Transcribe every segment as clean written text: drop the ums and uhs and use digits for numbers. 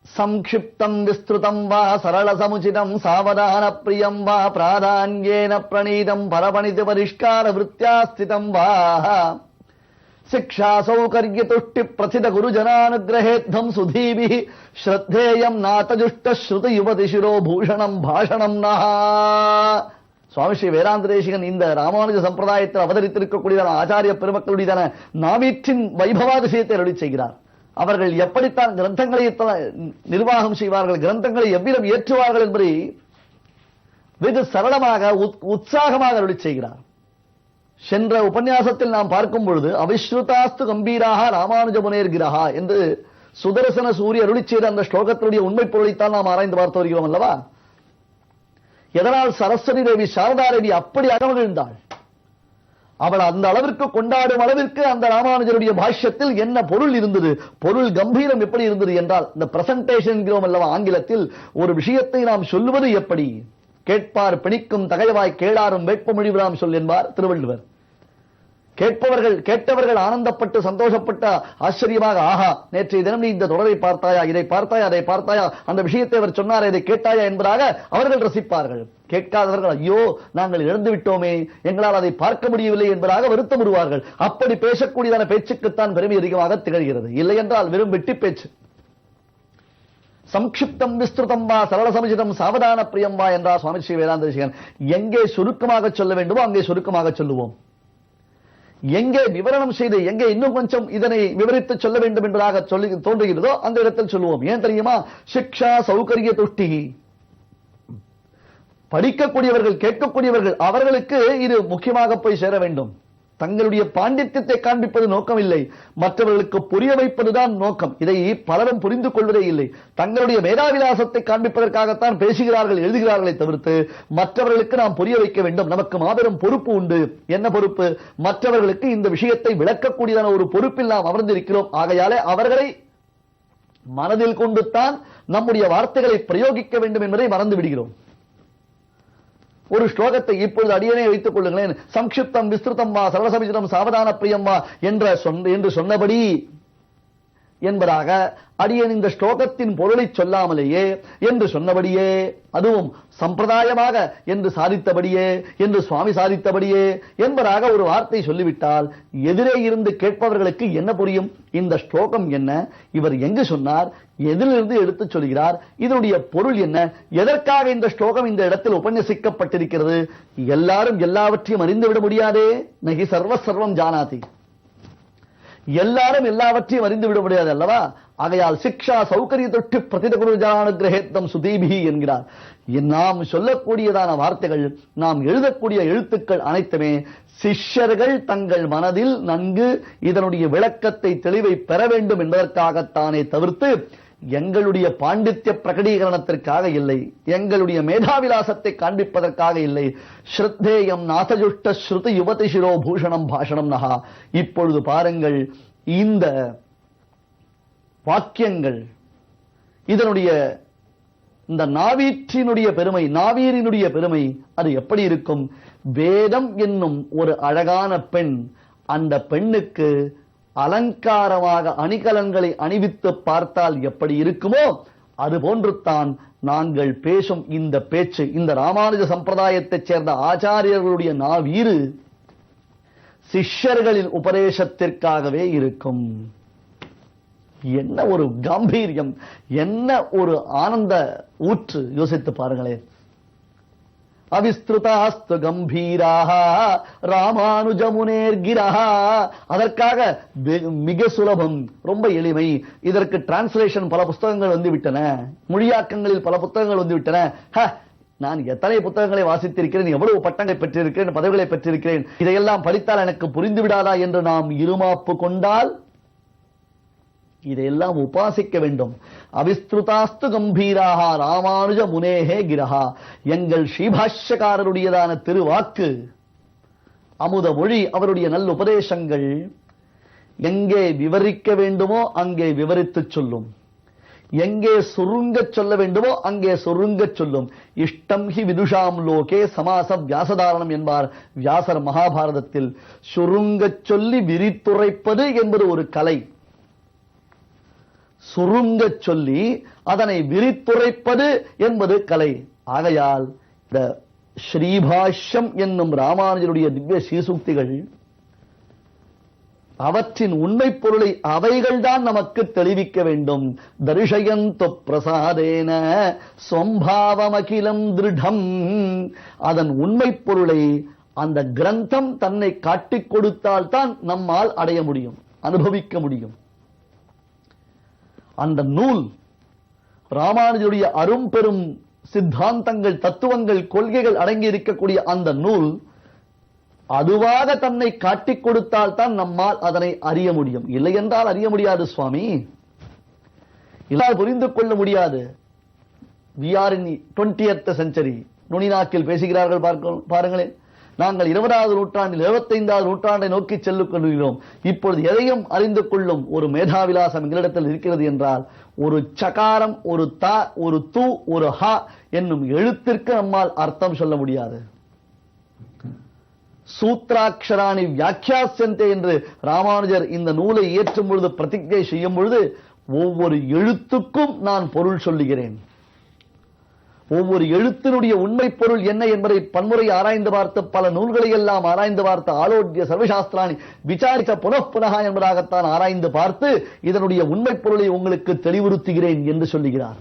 संक्षिप्तं विस्तृतं वा सरल समुचितं सावधान प्रियं वा प्राधान्येन प्रणीतं परपणित परिष्कार वृत्त्या स्थितं वा शिक्षा सौकर्य तुष्टि प्रथित गुरुजनानुग्रहेद्धं सुधीभिः श्रद्धेयं नातजुष्ट श्रुति युवति शिरो भूषणं भाषणं नः. சுவாமி ஸ்ரீ வேதாந்த தேசிகன் இந்த ராமானுஜ சம்பிரதாயத்தில் அவதரித்திருக்கக்கூடியதான ஆச்சாரிய பெருமக்களுடையதான நாவீற்றின் வைபவாதிசயத்தை அருளி செய்கிறார். அவர்கள் எப்படித்தான் கிரந்தங்களை நிர்வாகம் செய்வார்கள், கிரந்தங்களை எவ்விதம் ஏற்றுவார்கள் என்பதை வெகு சரளமாக உற்சாகமாக அருளி செய்கிறார். சென்ற உபன்யாசத்தில் நாம் பார்க்கும் பொழுது அவிஸ்ருதாஸ்து கம்பீராக ராமானுஜ முனேர்கிரஹா என்று சுதர்சன சூரிய அருளி செய்த அந்த ஸ்லோகத்தினுடைய உண்மை பொருளைத்தான் நாம் ஆராய்ந்து பார்த்து வருகிறோம் அல்லவா. எதனால் சரஸ்வதி தேவி சாரதா தேவி அப்படி அகமகிழ்ந்தாள்? அவள் அந்த அளவிற்கு கொண்டாடும் அளவிற்கு அந்த ராமானுஜருடைய பாஷ்யத்தில் என்ன பொருள் இருந்தது, பொருள் கம்பீரம் எப்படி இருந்தது என்றால், இந்த பிரசன்டேஷன் என்கிறோம் அல்லவா ஆங்கிலத்தில், ஒரு விஷயத்தை நாம் சொல்லுவது எப்படி, கேட்பார் பிணிக்கும் தகைவாய் கேளாரும் வேட்பமொழிவிடாம் சொல் என்பார் திருவள்ளுவர். கேட்டவர்கள் ஆனந்தப்பட்டு சந்தோஷப்பட்ட ஆச்சரியமாக, ஆஹா நேற்றைய தினம் நீ இந்த தொடரை பார்த்தாயா, இதை பார்த்தாயா, அதை பார்த்தாயா, அந்த விஷயத்தை அவர் சொன்னார், இதை கேட்டாயா என்பதாக அவர்கள் ரசிப்பார்கள். கேட்காதவர்கள் ஐயோ நாங்கள் இழந்து விட்டோமே, எங்களால் அதை பார்க்க முடியவில்லை என்பதாக வருத்தம் வருவார்கள். அப்படி பேசக்கூடியதான பேச்சுக்குத்தான் பெருமை அதிகமாக திகழ்கிறது. இல்லை என்றால் வெறும் வெட்டி பேச்சு. சம்க்ஷிப்தம் விஸ்திருதம் வா சரள சமுச்சிதம் சாவதான பிரியம் வா என்றார் சுவாமி ஸ்ரீ வேதாந்த தேசிகன். எங்கே சுருக்கமாக சொல்ல வேண்டுமோ அங்கே சுருக்கமாக சொல்லுவோம். எங்கே விவரணம் செய்து எங்கே இன்னும் கொஞ்சம் இதனை விவரித்து சொல்ல வேண்டும் என்பதாக தோன்றுகிறதோ அந்த இடத்தில் சொல்லுவோம். ஏன் தெரியுமா? சிக்ஷா சௌகரிய துஷ்டி. படிக்கக்கூடியவர்கள் கேட்கக்கூடியவர்கள் அவர்களுக்கு இது முக்கியமாக போய் சேர வேண்டும். தங்களுடைய பாண்டித்யத்தை காண்பிப்பது நோக்கம் இல்லை, மற்றவர்களுக்கு புரிய வைப்பதுதான் நோக்கம். இதை பலரும் புரிந்து கொள்வதே இல்லை. தங்களுடைய மேதாவிலாசத்தை காண்பிப்பதற்காகத்தான் பேசுகிறார்கள், எழுதுகிறார்களை தவிர்த்து மற்றவர்களுக்கு நாம் புரிய வைக்க வேண்டும். நமக்கு மாபெரும் பொறுப்பு உண்டு. என்ன பொறுப்பு? மற்றவர்களுக்கு இந்த விஷயத்தை விளக்கக்கூடியதான ஒரு பொறுப்பில் நாம் அமர்ந்திருக்கிறோம். ஆகையாலே அவர்களை மனதில் கொண்டுத்தான் நம்முடைய வார்த்தைகளை பிரயோகிக்க வேண்டும் என்பதை மறந்து விடுகிறோம். ஒரு ஸ்லோகத்தை இப்பொழுது அடியனை வைத்துக் கொள்ளுங்களேன். சம்க்ஷிப்தம் விஸ்திருதம் வா சரள சமுச்சிதம் சாவதான பிரியம் வா என்று சொன்னபடி என்பதாக அடியன் இந்த ஸ்லோகத்தின் பொருளை சொல்லாமலேயே என்று சொன்னபடியே, அதுவும் சம்பிரதாயமாக என்று சாதித்தபடியே, என்று சுவாமி சாதித்தபடியே என்பதாக ஒரு வார்த்தை சொல்லிவிட்டால் எதிரே இருந்து கேட்பவர்களுக்கு என்ன புரியும்? இந்த ஸ்லோகம் என்ன, இவர் எங்கு சொன்னார், எதிலிருந்து எடுத்துச் சொல்கிறார், இதனுடைய பொருள் என்ன, எதற்காக இந்த ஸ்லோகம் இந்த இடத்தில் உபன்யசிக்கப்பட்டிருக்கிறது, எல்லாரும் எல்லாவற்றையும் அறிந்துவிட முடியாதே. நகி சர்வம் ஜானாதி. எல்லாரும் எல்லாவற்றையும் அறிந்து விட முடியாது அல்லவா. ஆகையால் சிக்ஷா சௌகரிய தொட்டு பிரதித குரு ஜனானுகிரஹேத்தம் சுதீபி என்கிறார். நாம் சொல்லக்கூடியதான வார்த்தைகள், நாம் எழுதக்கூடிய எழுத்துக்கள் அனைத்துமே சிஷ்யர்கள் தங்கள் மனதில் நன்கு இதனுடைய விளக்கத்தை தெளிவை பெற வேண்டும் என்பதற்காகத்தானே தவிர்த்து எங்களுடைய பாண்டித்ய பிரகடீகரணத்திற்காக இல்லை, எங்களுடைய மேதாவிலாசத்தை காண்பிப்பதற்காக இல்லை. ஸ்ரத்தேயம் நாசஜுஷ்ட ஸ்ருதி யுவதி சிரோ பூஷணம் பாஷணம் நகா. இப்பொழுது பாருங்கள், இந்த வாக்கியங்கள், இதனுடைய இந்த நாவீற்றினுடைய பெருமை, நாவீரினுடைய பெருமை அது எப்படி இருக்கும்? வேதம் என்னும் ஒரு அழகான பெண், அந்த பெண்ணுக்கு அலங்காரமாக அணிகலன்களை அணிவித்து பார்த்தால் எப்படி இருக்குமோ அதுபோன்றுத்தான் நாங்கள் பேசும் இந்த பேச்சு. இந்த ராமானுஜ சம்பிரதாயத்தைச் சேர்ந்த ஆச்சாரியர்களுடைய நாவீறு சிஷ்யர்களின் உபதேசத்திற்காகவே இருக்கும். என்ன ஒரு காம்பீரியம், என்ன ஒரு ஆனந்த ஊற்று! யோசித்து பாருங்களேன். அவிஸ்திருதாஸ்து கம்பீராக ராமானுஜமுனேர்கிரஹ. அதற்காக மிக சுலபம், ரொம்ப எளிமை. இதற்கு டிரான்ஸ்லேஷன் பல புத்தகங்கள் வந்துவிட்டன, மொழியாக்கங்களில் பல புத்தகங்கள் வந்துவிட்டன. நான் எத்தனை புத்தகங்களை வாசித்திருக்கிறேன், எவ்வளவு பட்டங்களை பெற்றிருக்கிறேன், பதவிகளை பெற்றிருக்கிறேன், இதையெல்லாம் படித்தால் எனக்கு புரிந்து விடாதா என்று நாம் இருமாப்பு கொண்டால் இதையெல்லாம் உபாசிக்க வேண்டும். அவிஸ்திருதாஸ்து கம்பீராக ராமானுஜ முனேகே கிரஹா. எங்கள் ஸ்ரீபாஷ்யக்காரருடையதான திருவாக்கு, அமுத மொழி, அவருடைய நல்ல உபதேசங்கள் எங்கே விவரிக்க வேண்டுமோ அங்கே விவரித்து சொல்லும், எங்கே சுருங்க சொல்ல வேண்டுமோ அங்கே சுருங்க சொல்லும். இஷ்டம் ஹி விதுஷாம் லோகே சமாச வியாசதாரணம் என்பார் வியாசர் மகாபாரதத்தில். சுருங்க சொல்லி விரித்துரைப்பது என்பது ஒரு கலை. சுருங்க சொல்லி அதனை விரித்துரைப்பது என்பது கலை. ஆகையால் இந்த ஸ்ரீபாஷ்யம் என்னும் ராமானுஜருடைய திவ்ய ஸ்ரீசூக்திகள், அவற்றின் உண்மை பொருளை அவைகள்தான் நமக்கு தெளிவிக்க வேண்டும். தரிசயந்து பிரசாதேன ஸ்வம்பாவமகிலம் திருடம். அதன் உண்மை பொருளை அந்த கிரந்தம் தன்னை காட்டிக் கொடுத்தால் தான் நம்மால் அடைய முடியும், அனுபவிக்க முடியும். அந்த நூல் ராமானுஜருடைய அரும்பெரும் சித்தாந்தங்கள், தத்துவங்கள், கொள்கைகள் அடங்கி இருக்கக்கூடிய அந்த நூல் அதுவாக தன்னை காட்டிக் கொடுத்தால் தான் நம்மால் அதனை அறிய முடியும். இல்லை என்றால் அறிய முடியாது சுவாமி, இல்லால் புரிந்து கொள்ள முடியாது. we are in 20th century. நுனிநாக்கில் பேசுகிறார்கள் பாருங்களேன். நாங்கள் 20வது நூற்றாண்டில் 75வது நூற்றாண்டை நோக்கி செல்லுக் கொள்கிறோம். இப்பொழுது எதையும் அறிந்து கொள்ளும் ஒரு மேதாவிலாசம் எங்களிடத்தில் இருக்கிறது என்றால், ஒரு சகாரம், ஒரு த, ஒரு து, ஒரு ஹ என்னும் எழுத்திற்கு நம்மால் அர்த்தம் சொல்ல முடியாது. சூத்ராட்சராணி வியாக்கியாசந்தே என்று ராமானுஜர் இந்த நூலை இயற்றும் பொழுது பிரதிஜை செய்யும் பொழுது ஒவ்வொரு எழுத்துக்கும் நான் பொருள் சொல்லுகிறேன். ஒவ்வொரு எழுத்தினுடைய உண்மை பொருள் என்ன என்பதை பன்முறை ஆராய்ந்து பார்த்து, பல நூல்களை எல்லாம் ஆராய்ந்து பார்த்து, ஆலோட்ய சர்வசாஸ்திராணி விசாரித்த புனః என்பதாகத்தான் ஆராய்ந்து பார்த்து இதனுடைய உண்மை பொருளை உங்களுக்கு தெளிவுறுத்துகிறேன் என்று சொல்லுகிறார்.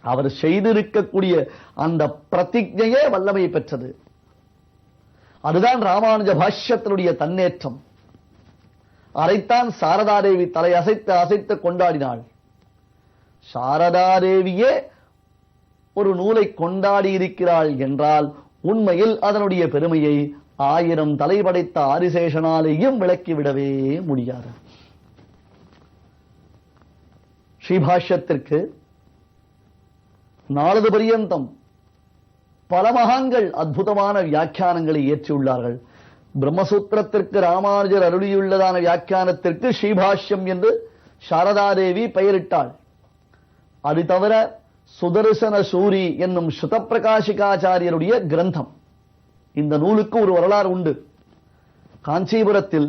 அவர் செய்திருக்கக்கூடிய அந்த பிரதிஜையே வல்லமை பெற்றது. அதுதான் ராமானுஜ பாஷ்யத்தினுடைய தன்னேற்றம். அதைத்தான் சாரதாதேவி தலை அசைத்து அசைத்து கொண்டாடினாள். சாரதாதேவியே ஒரு நூலை கொண்டாடி இருக்கிறாள் என்றால் உண்மையில் அதனுடைய பெருமையை 1000 தலை படைத்த ஆதிசேஷனாலேயும் விளக்கிவிடவே முடியாது. ஸ்ரீபாஷ்யத்திற்கு நாளது பரியந்தம் பல மகான்கள் அற்புதமான வியாக்கியானங்களை இயற்றியுள்ளார்கள். பிரம்மசூத்திரத்திற்கு ராமானுஜர் அருளியுள்ளதான வியாக்கியானத்திற்கு ஸ்ரீபாஷ்யம் என்று சாரதாதேவி பெயரிட்டாள். அது தவிர சுதர்சன சூரி என்னும் சுத பிரகாசிகாச்சாரியருடைய கிரந்தம், இந்த நூலுக்கு ஒரு வரலாறு உண்டு. காஞ்சிபுரத்தில்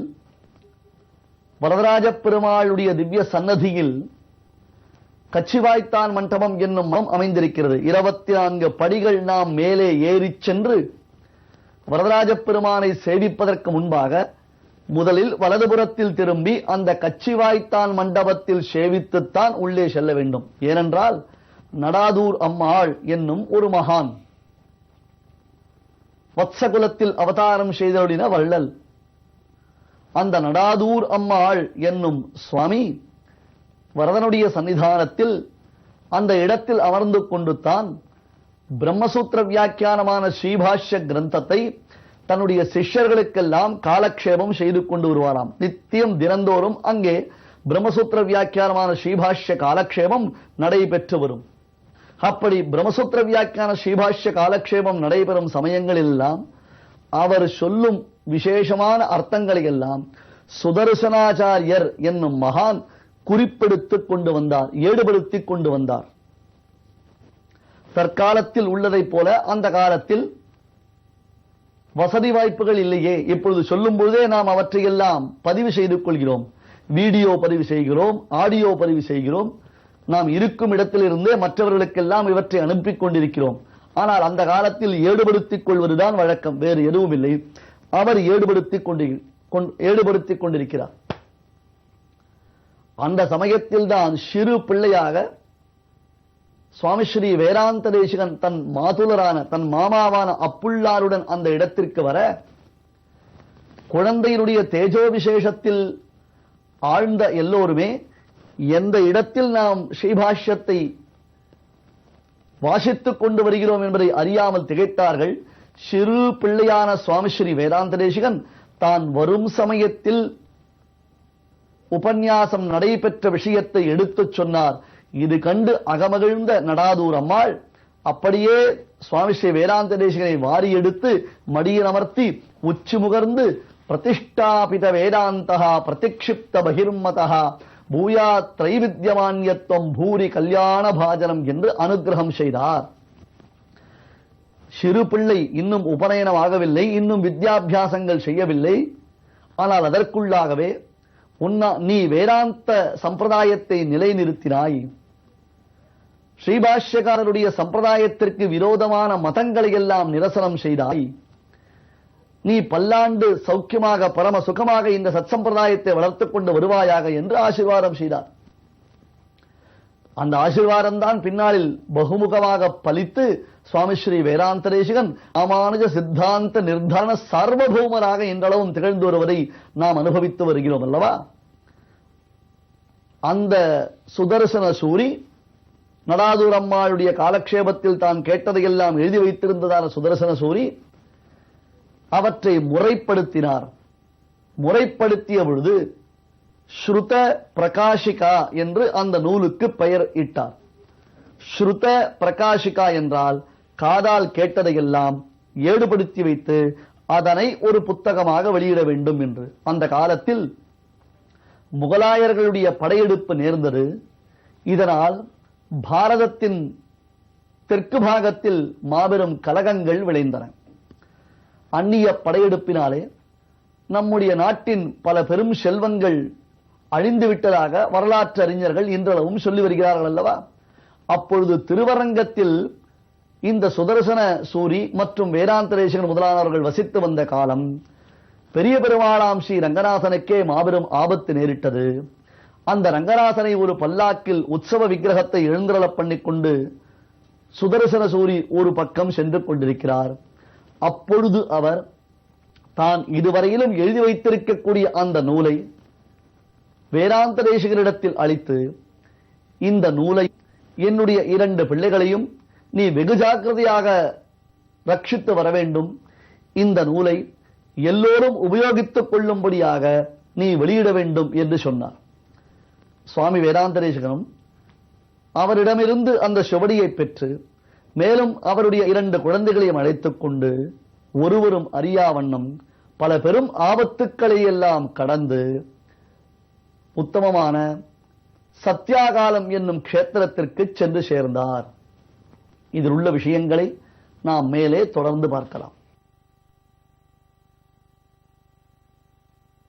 வரதராஜ பெருமாளுடைய திவ்ய சன்னதியில் கச்சிவாய்த்தான் மண்டபம் என்னும் அமைந்திருக்கிறது. 24 படிகள் நாம் மேலே ஏறிச் சென்று வரதராஜ பெருமானை சேவிப்பதற்கு முன்பாக முதலில் வலதுபுறத்தில் திரும்பி அந்த கச்சிவாய்த்தான் மண்டபத்தில் சேவித்துத்தான் உள்ளே செல்ல வேண்டும். ஏனென்றால் நடாதூர் அம்மாள் என்னும் ஒரு மகான் வத்சகுலத்தில் அவதாரம் செய்தருளின வள்ளல். அந்த நடாதூர் அம்மாள் என்னும் சுவாமி வரதனுடைய சன்னிதானத்தில் அந்த இடத்தில் அமர்ந்து கொண்டு தான் பிரம்மசூத்திர வியாக்கியானமான ஸ்ரீபாஷ்ய கிரந்தத்தை தன்னுடைய சிஷ்யர்களுக்கெல்லாம் காலக்ஷேபம் செய்து கொண்டு வருவாராம். நித்தியம் தினந்தோறும் அங்கே பிரம்மசூத்திர வியாக்கியானமான ஸ்ரீபாஷ்ய காலக்ஷேபம் நடைபெற்று வரும். அப்படி பிரம்மசூத்திர வியாக்கியான ஸ்ரீபாஷ்ய காலக்ஷேபம் நடைபெறும் சமயங்களெல்லாம் அவர் சொல்லும் விசேஷமான அர்த்தங்களை எல்லாம் சுதர்சனாச்சாரியர் என்னும் மகான் குறிப்பெடுத்துக் கொண்டு வந்தார், ஏடுபடுத்திக் கொண்டு வந்தார். தற்காலத்தில் உள்ளதைப் போல அந்த காலத்தில் வசதி வாய்ப்புகள் இல்லையே. இப்பொழுது சொல்லும் பொழுதே நாம் அவற்றையெல்லாம் பதிவு செய்து கொள்கிறோம். வீடியோ பதிவு செய்கிறோம், ஆடியோ பதிவு செய்கிறோம். நாம் இருக்கும் இடத்திலிருந்தே மற்றவர்களுக்கெல்லாம் இவற்றை அனுப்பி கொண்டிருக்கிறோம். ஆனால் அந்த காலத்தில் ஏடுபடுத்திக் கொள்வதுதான் வழக்கம், வேறு எதுவும் இல்லை. அவர் ஏடுபடுத்திக் கொண்டிருக்கிறார். அந்த சமயத்தில் தான் சிறு பிள்ளையாக சுவாமி ஸ்ரீ வேதாந்த தேசிகன் தன் மாதுலரான தன் மாமாவான அப்புள்ளாருடன் அந்த இடத்திற்கு வர, குழந்தையினுடைய தேஜோ விசேஷத்தில் ஆழ்ந்த எல்லோருமே எந்த இடத்தில் நாம் ஸ்ரீபாஷ்யத்தை வாசித்துக் கொண்டு வருகிறோம் என்பதை அறியாமல் திகைத்தார்கள். சிறு பிள்ளையான சுவாமி ஸ்ரீ வேதாந்த தேசிகன் தான் வரும் சமயத்தில் உபன்யாசம் நடைபெற்ற விஷயத்தை எடுத்துச் சொன்னார். இது கண்டு அகமகிழ்ந்த நடாதூர் அம்மாள் அப்படியே சுவாமி ஸ்ரீ வேதாந்த தேசிகனை வாரி எடுத்து மடியில் அமர்த்தி உச்சி முகர்ந்து பிரதிஷ்டாபித வேதாந்தா பிரதிக்ஷிப்த பகிர்மதா பூயா திரைவித்யமான்யத்துவம் பூரி கல்யாண பாஜனம் என்று அனுகிரகம் செய்தார். சிறு பிள்ளை இன்னும் உபநயனம் ஆகவில்லை, இன்னும் வித்யாபியாசங்கள் செய்யவில்லை. ஆனால் அதற்குள்ளாகவே நீ வேதாந்த சம்பிரதாயத்தை நிலைநிறுத்தினாய், ஸ்ரீபாஷ்யக்காரருடைய சம்பிரதாயத்திற்கு விரோதமான மதங்களை எல்லாம் நிரசனம் செய்தாய், நீ பல்லாண்டு சௌக்கியமாக பரம சுகமாக இந்த சத்சம்பிரதாயத்தை வளர்த்துக் கொண்டு வருவாயாக என்று ஆசீர்வாதம் செய்தார். அந்த ஆசீர்வாதம் தான் பின்னாளில் பகுமுகமாக பலித்து சுவாமி ஸ்ரீ வேதாந்த தேசிகன் ராமானுஜ சித்தாந்த நிர்தாரண சார்வபௌமராக இன்றளவும் திகழ்ந்து வருவதை நாம் அனுபவித்து வருகிறோம் அல்லவா. அந்த சுதர்சன சூரி நடாதூர் அம்மாளுடைய காலக்ஷேபத்தில் தான் கேட்டதையெல்லாம் எழுதி வைத்திருந்ததான சுதர்சன சூரி அவற்றை முறைப்படுத்தினார். முறைப்படுத்திய பொழுது ஸ்ருத பிரகாஷிகா என்று அந்த நூலுக்கு பெயர் இட்டார். ஸ்ருத பிரகாஷிகா என்றால் காதால் கேட்டதையெல்லாம் ஏடுபடுத்தி வைத்து அதனை ஒரு புத்தகமாக வெளியிட வேண்டும் என்று. அந்த காலத்தில் முகலாயர்களுடைய படையெடுப்பு நேர்ந்தது. இதனால் பாரதத்தின் தெற்கு பாகத்தில் மாபெரும் கலகங்கள் விளைந்தன. அந்நிய படையெடுப்பினாலே நம்முடைய நாட்டின் பல பெரும் செல்வங்கள் அழிந்துவிட்டதாக வரலாற்று அறிஞர்கள் இன்றளவும் சொல்லி வருகிறார்கள் அல்லவா. அப்பொழுது திருவரங்கத்தில் இந்த சுதர்சன சூரி மற்றும் வேதாந்த தேசிகன் முதலானவர்கள் வசித்து வந்த காலம் பெரிய பெருமாளாம் ஸ்ரீ ரங்கநாதனுக்கே மாபெரும் ஆபத்து நேரிட்டது. அந்த ரங்கநாதனை ஒரு பல்லாக்கில் உற்சவ விக்கிரகத்தை எழுந்தருளப் பண்ணிக்கொண்டு சுதர்சன சூரி ஒரு பக்கம் சென்று கொண்டிருக்கிறார். அப்பொழுது அவர் தான் இதுவரையிலும் எழுதி வைத்திருக்கக்கூடிய அந்த நூலை வேதாந்த தேசிகரிடத்தில் அளித்து, இந்த நூலை என்னுடைய 2 பிள்ளைகளையும் நீ வெகு ஜாக்கிரதையாக ரட்சித்து வர வேண்டும், இந்த நூலை எல்லோரும் உபயோகித்துக் கொள்ளும்படியாக நீ வெளியிட வேண்டும் என்று சொன்னார். சுவாமி வேதாந்த தேசிகனும் அவரிடமிருந்து அந்த சுவடியை பெற்று மேலும் அவருடைய 2 குழந்தைகளையும் அழைத்துக் கொண்டு ஒருவரும் அறியா வண்ணம் பல பெரும் ஆபத்துக்களை எல்லாம் கடந்து உத்தமமான சத்தியாகாலம் என்னும் க்ஷேத்திரத்திற்கு சென்று சேர்ந்தார். இதில் உள்ள விஷயங்களை நாம் மேலே தொடர்ந்து பார்க்கலாம்.